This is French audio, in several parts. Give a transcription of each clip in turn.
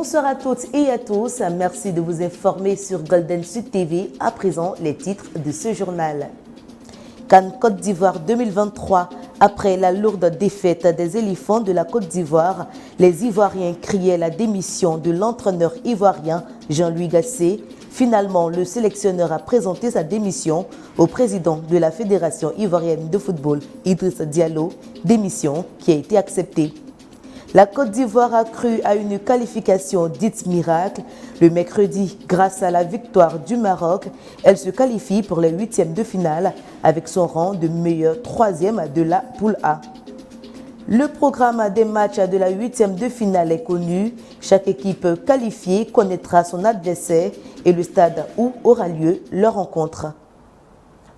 Bonsoir à toutes et à tous. Merci de vous informer sur Golden Sud TV. À présent, les titres de ce journal. CAN Côte d'Ivoire 2023. Après la lourde défaite des éléphants de la Côte d'Ivoire, les Ivoiriens criaient la démission de l'entraîneur ivoirien Jean-Louis Gasset. Finalement, le sélectionneur a présenté sa démission au président de la Fédération ivoirienne de football, Idriss Diallo, démission qui a été acceptée. La Côte d'Ivoire a cru à une qualification dite miracle. Le mercredi, grâce à la victoire du Maroc, elle se qualifie pour les huitièmes de finale avec son rang de meilleur troisième de la poule A. Le programme des matchs de la huitième de finale est connu. Chaque équipe qualifiée connaîtra son adversaire et le stade où aura lieu leur rencontre.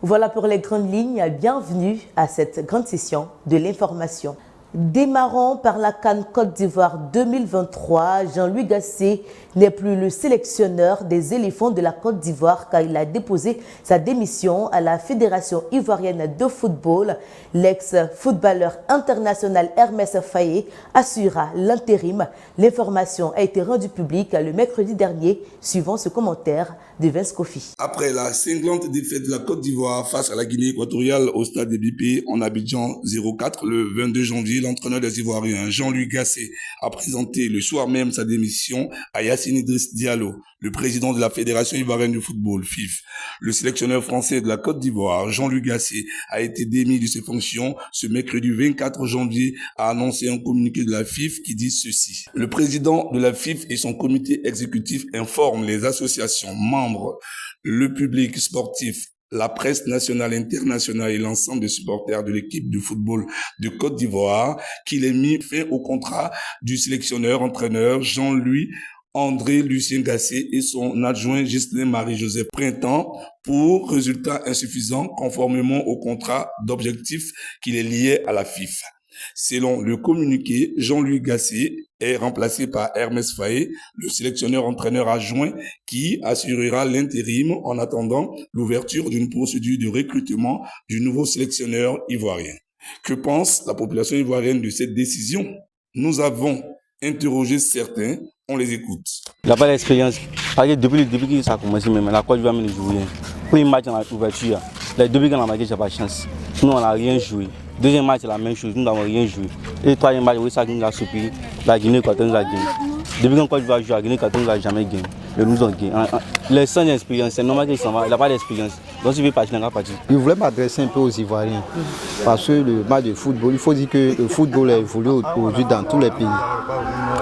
Voilà pour les grandes lignes. Bienvenue à cette grande session de l'information. Démarrons par la CAN Côte d'Ivoire 2023, Jean-Louis Gasset n'est plus le sélectionneur des éléphants de la Côte d'Ivoire car il a déposé sa démission à la Fédération ivoirienne de football. L'ex-footballeur international Hermès Faé assurera l'intérim. L'information a été rendue publique le mercredi dernier, suivant ce commentaire de Vince Kofi. Après la cinglante défaite de la Côte d'Ivoire face à la Guinée équatoriale au stade des BP en Abidjan 04 le 22 janvier, l'entraîneur des Ivoiriens Jean-Louis Gasset a présenté le soir même sa démission à Yacine Idriss Diallo, le président de la Fédération ivoirienne de football, FIF. Le sélectionneur français de la Côte d'Ivoire, Jean-Louis Gasset, a été démis de ses fonctions ce mercredi 24 janvier, a annoncé un communiqué de la FIF qui dit ceci. Le président de la FIF et son comité exécutif informent les associations membres, le public sportif, la presse nationale, internationale et l'ensemble des supporters de l'équipe de football de Côte d'Ivoire qu'il ait mis fin au contrat du sélectionneur-entraîneur Jean-Louis André Lucien Gasset et son adjoint Ghislain Marie-Joseph Printemps pour résultats insuffisants conformément au contrat d'objectifs qu'il est lié à la FIFA. Selon le communiqué, Jean-Louis Gasset est remplacé par Hermès Faé, le sélectionneur-entraîneur adjoint qui assurera l'intérim en attendant l'ouverture d'une procédure de recrutement du nouveau sélectionneur ivoirien. Que pense la population ivoirienne de cette décision? Nous avons interrogé certains, on les écoute. Il n'a pas d'expérience. Depuis que ça a commencé, même la Côte d'Ivoire ne joue rien. Premier match dans l'ouverture, depuis qu'on a marqué, j'ai pas de chance. Nous, on n'a rien joué. Deuxième match, c'est la même chose, nous n'avons rien joué. Et le troisième match, oui, ça nous a soupiré. La Guinée équatoriale nous a gagné. Depuis qu'on Côte d'Ivoire joue, la Guinée équatoriale nous a jamais gagné. Mais nous avons gagné. Les sans expérience, c'est normal qu'il s'en va, il n'a pas d'expérience. Donc s'il veut partir, il n'a pas parti. Je voulais m'adresser un peu aux Ivoiriens. Parce que le match de football, il faut dire que le football a évolué aujourd'hui dans tous les pays.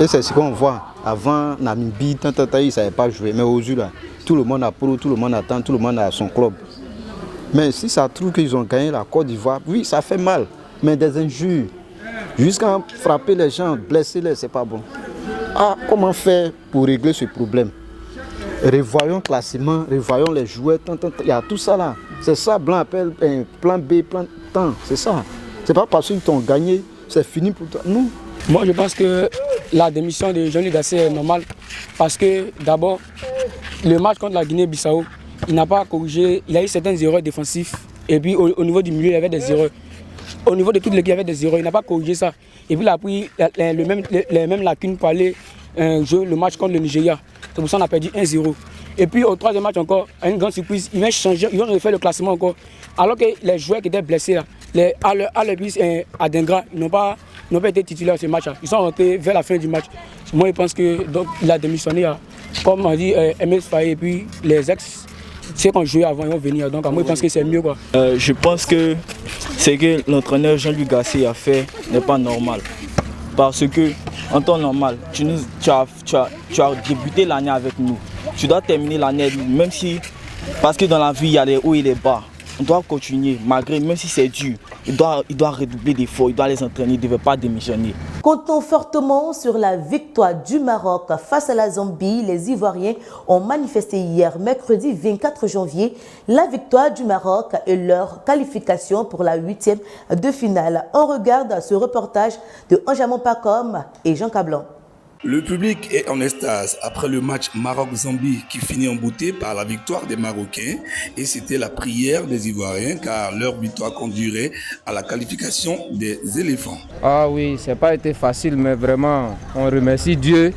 Et c'est ce qu'on voit. Avant, Namibie, il ne savait pas jouer. Mais aujourd'hui, là, tout le monde a pro, tout le monde attend, tout le monde a son club. Mais si ça trouve qu'ils ont gagné la Côte d'Ivoire, oui, ça fait mal. Mais des injures, jusqu'à frapper les gens, blesser les, c'est pas bon. Ah, comment faire pour régler ce problème? Revoyons le classement, revoyons les joueurs, il y a tout ça là. C'est ça, Blanc appelle un plan B, plan temps, c'est ça. C'est pas parce qu'ils t'ont gagné, c'est fini pour toi. Non. Moi, je pense que la démission de Jean-Louis Gasset est normale parce que d'abord, le match contre la Guinée-Bissau, il n'a pas corrigé, il a eu certaines erreurs défensives et puis au niveau du milieu, il y avait des erreurs. Au niveau de toute l'équipe, il y avait des erreurs, il n'a pas corrigé ça. Et puis il a pris les mêmes lacunes pour aller jouer le match contre le Nigeria. C'est pour ça qu'on a perdu 1-0. Et puis au troisième match encore, à une grande surprise, ils vont changer, ils vont refaire le classement encore. Alors que les joueurs qui étaient blessés, là, Adengra, ils n'ont pas été titulaires à ce match-là. Ils sont rentrés vers la fin du match. Moi, je pense qu'il a démissionné, comme on dit, MS Faye et puis les ex. Ceux qui ont joué avant, ils vont venir. Donc, moi, je pense que c'est mieux, quoi. Je pense que ce que l'entraîneur Jean-Louis Gasset a fait n'est pas normal. Parce que, en temps normal, tu as débuté l'année avec nous. Tu dois terminer l'année, même si. Parce que dans la vie, il y a les hauts et les bas. On doit continuer, malgré, même si c'est dur. Il doit redoubler d'efforts, il doit les entraîner, il ne devait pas démissionner. Comptons fortement sur la victoire du Maroc face à la Zambie. Les Ivoiriens ont manifesté hier, mercredi 24 janvier, la victoire du Maroc et leur qualification pour la huitième de finale. On regarde ce reportage de Anjamon Pacom et Jean Cablan. Le public est en extase après le match Maroc-Zambie qui finit en beauté par la victoire des Marocains et c'était la prière des Ivoiriens car leur victoire conduirait à la qualification des éléphants. Ah oui, ça n'a pas été facile mais vraiment on remercie Dieu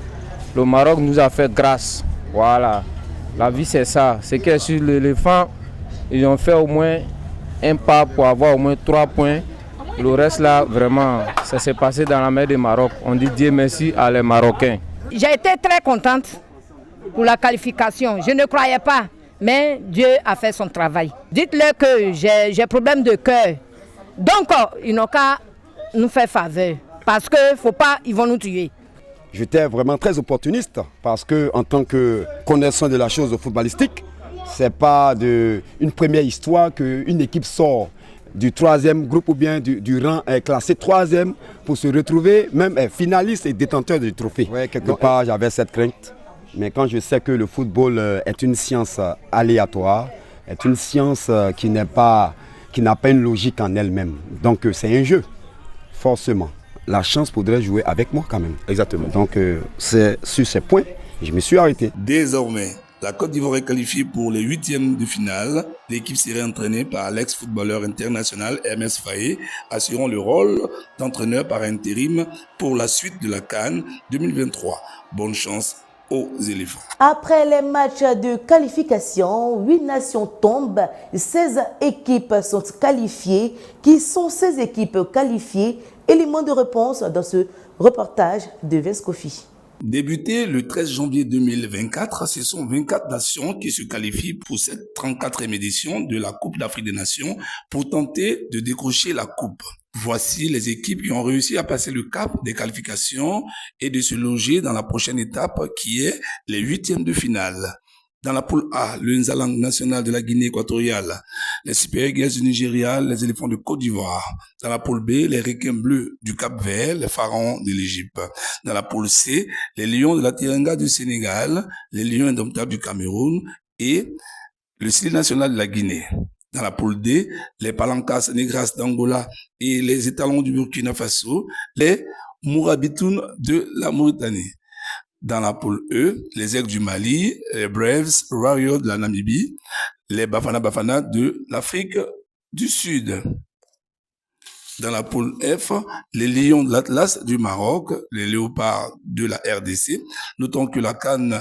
le Maroc nous a fait grâce. Voilà, la vie c'est ça. C'est que sur l'éléphant, ils ont fait au moins un pas pour avoir au moins 3 points. Le reste là, vraiment, ça s'est passé dans la mer du Maroc. On dit Dieu merci à les Marocains. J'ai été très contente pour la qualification. Je ne croyais pas, mais Dieu a fait son travail. Dites-leur que j'ai problème de cœur. Donc, ils n'ont qu'à nous faire faveur. Parce que faut pas, ils vont nous tuer. J'étais vraiment très opportuniste parce que en tant que connaissant de la chose footballistique, c'est pas une première histoire qu'une équipe sort du 3e groupe ou bien du rang classé 3e pour se retrouver même finaliste et détenteur du trophée. Ouais, quelque part j'avais cette crainte, mais quand je sais que le football est une science aléatoire, est une science qui n'a pas une logique en elle-même, donc c'est un jeu, forcément. La chance pourrait jouer avec moi quand même. Exactement. Donc c'est sur ces points, je me suis arrêté. Désormais, la Côte d'Ivoire est qualifiée pour les 8e de finale. L'équipe serait entraînée par l'ex-footballeur international MS Faye, assurant le rôle d'entraîneur par intérim pour la suite de la CAN 2023. Bonne chance aux éléphants. Après les matchs de qualification, 8 nations tombent, 16 équipes sont qualifiées. Qui sont ces équipes qualifiées? Élément de réponse dans ce reportage de Vince Kofi. Débuté le 13 janvier 2024, ce sont 24 nations qui se qualifient pour cette 34e édition de la Coupe d'Afrique des Nations pour tenter de décrocher la coupe. Voici les équipes qui ont réussi à passer le cap des qualifications et de se loger dans la prochaine étape qui est les 8e de finale. Dans la poule A, le Nzalang national de la Guinée équatoriale, les Super Eagles du Nigeria, les éléphants de Côte d'Ivoire. Dans la poule B, les requins bleus du Cap-Vert, les pharaons de l'Égypte. Dans la poule C, les lions de la Teranga du Sénégal, les lions indomptables du Cameroun et le Style national de la Guinée. Dans la poule D, les Palancas Negras d'Angola et les étalons du Burkina Faso, les Mourabitoun de la Mauritanie. Dans la poule E, les Aigles du Mali, les Braves Warriors de la Namibie, les Bafana Bafana de l'Afrique du Sud. Dans la poule F, les Lions de l'Atlas du Maroc, les Léopards de la RDC. Notons que la CAN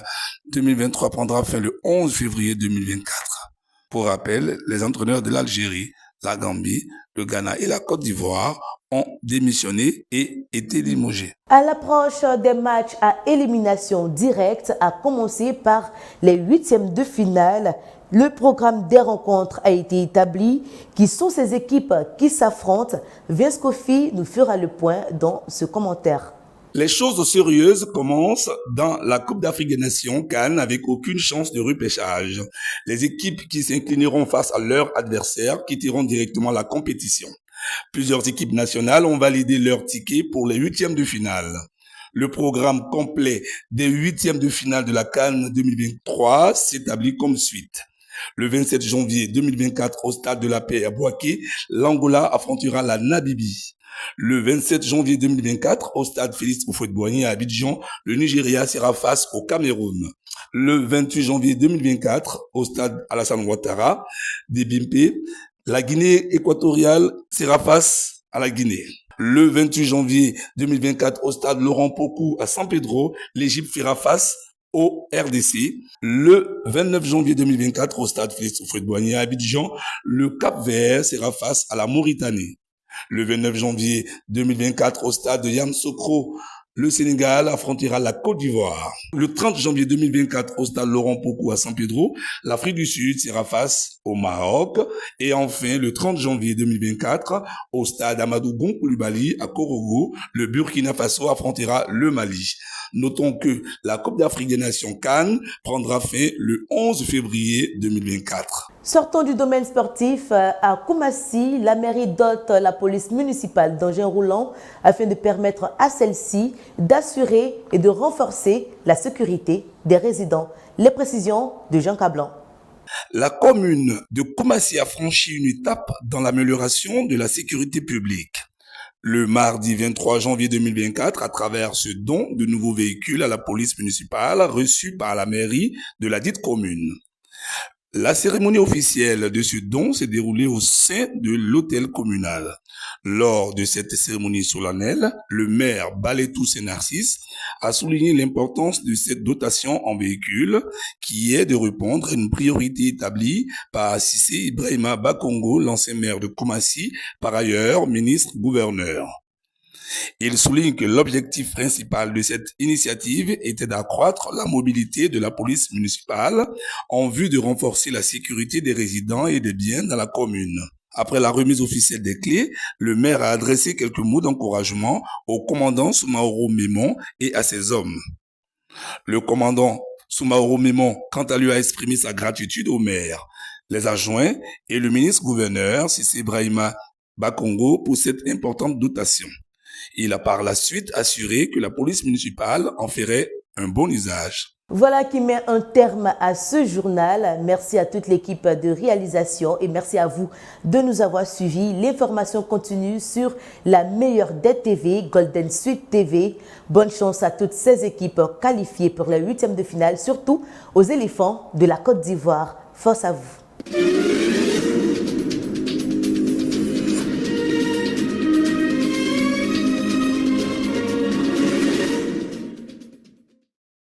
2023 prendra fin le 11 février 2024. Pour rappel, les entraîneurs de l'Algérie, la Gambie, le Ghana et la Côte d'Ivoire ont démissionné et été limogés. À l'approche des matchs à élimination directe, à commencer par les 8e de finale, le programme des rencontres a été établi. Qui sont ces équipes qui s'affrontent? Vince Kofi nous fera le point dans ce commentaire. Les choses sérieuses commencent dans la Coupe d'Afrique des Nations CAN avec aucune chance de repêchage. Les équipes qui s'inclineront face à leurs adversaires quitteront directement la compétition. Plusieurs équipes nationales ont validé leur ticket pour les 8e de finale. Le programme complet des 8e de finale de la CAN 2023 s'établit comme suite. Le 27 janvier 2024 au stade de la Paix à Bouaké, l'Angola affrontera la Namibie. Le 27 janvier 2024 au stade Félix Houphouët-Boigny à Abidjan, le Nigeria sera face au Cameroun. Le 28 janvier 2024 au stade Alassane Ouattara d'Ebimpe, la Guinée équatoriale sera face à la Guinée. Le 28 janvier 2024 au stade Laurent Pokou à San Pedro, l'Égypte fera face au RDC. Le 29 janvier 2024 au stade Félix Houphouët-Boigny à Abidjan, le Cap-Vert sera face à la Mauritanie. Le 29 janvier 2024 au stade de Yamoussoukro, le Sénégal affrontera la Côte d'Ivoire. Le 30 janvier 2024 au stade Laurent Pokou à San Pedro, l'Afrique du Sud sera face au Maroc. Et enfin, le 30 janvier 2024 au stade Amadou Gon Coulibaly à Korogo, le Burkina Faso affrontera le Mali. Notons que la Coupe d'Afrique des Nations CAN prendra fin le 11 février 2024. Sortons du domaine sportif. À Koumassi, la mairie dote la police municipale d'engins roulants afin de permettre à celle-ci d'assurer et de renforcer la sécurité des résidents. Les précisions de Jean Cablan. La commune de Koumassi a franchi une étape dans l'amélioration de la sécurité publique. Le mardi 23 janvier 2024, à travers ce don de nouveaux véhicules à la police municipale reçus par la mairie de la dite commune. La cérémonie officielle de ce don s'est déroulée au sein de l'hôtel communal. Lors de cette cérémonie solennelle, le maire Baletou Narcisse a souligné l'importance de cette dotation en véhicules qui est de répondre à une priorité établie par Cissé Ibrahima Bakongo, l'ancien maire de Koumassi, par ailleurs ministre-gouverneur. Il souligne que l'objectif principal de cette initiative était d'accroître la mobilité de la police municipale en vue de renforcer la sécurité des résidents et des biens dans la commune. Après la remise officielle des clés, le maire a adressé quelques mots d'encouragement au commandant Soumaoro Mémon et à ses hommes. Le commandant Soumaoro Mémon, quant à lui, a exprimé sa gratitude au maire, les adjoints et le ministre-gouverneur Cissé Ibrahima Bakongo pour cette importante dotation. Il a par la suite assuré que la police municipale en ferait un bon usage. Voilà qui met un terme à ce journal. Merci à toute l'équipe de réalisation et merci à vous de nous avoir suivis. L'information continue sur la meilleure des TV, Golden Sud TV. Bonne chance à toutes ces équipes qualifiées pour la 8e de finale, surtout aux éléphants de la Côte d'Ivoire. Force à vous.